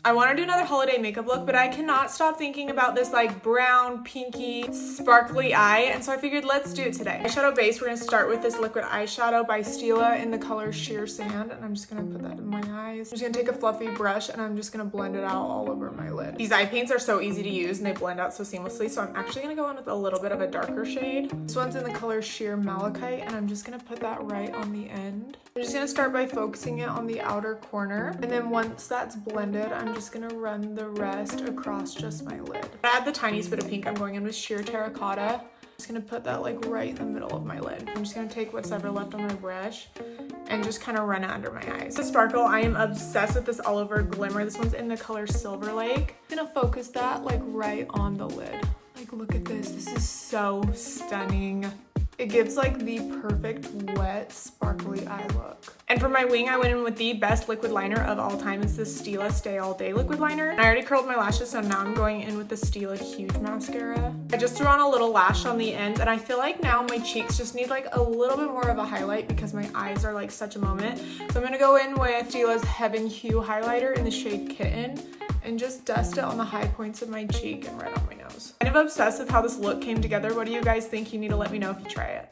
I want to do another holiday makeup look, but I cannot stop thinking about this like brown, pinky, sparkly eye, and so I figured let's do it today. Eyeshadow base, we're going to start with this liquid eyeshadow by Stila in the color Sheer Sand, and I'm just going to put that in my eyes. I'm just going to take a fluffy brush and I'm just going to blend it out all over my lid. These eye paints are so easy to use and they blend out so seamlessly, so I'm actually going to go in with a little bit of a darker shade. This one's in the color Sheer Malachite, and I'm just going to put that right on the end. I'm just going to start by focusing it on the outer corner, and then once that's blended, I'm just going to run the rest across just my lid. To add the tiniest bit of pink, I'm going in with Sheer Terracotta. I'm just going to put that like right in the middle of my lid. I'm just going to take what's ever left on my brush and just kind of run it under my eyes. The sparkle, I am obsessed with this all over glimmer. This one's in the color Silver Lake. I'm going to focus that like right on the lid. Like, look at this. This is so stunning. It gives like the perfect wet sparkly eye look. And for my wing, I went in with the best liquid liner of all time. It's the Stila Stay All Day liquid liner. And I already curled my lashes, so now I'm going in with the Stila Huge Mascara. I just threw on a little lash on the end, and I feel like now my cheeks just need like a little bit more of a highlight because my eyes are like such a moment. So I'm gonna go in with Stila's Heaven Hue highlighter in the shade Kitten and just dust it on the high points of my cheek and right on my nose. Kind of obsessed with how this look came together. What do you guys think? You need to let me know if you try it.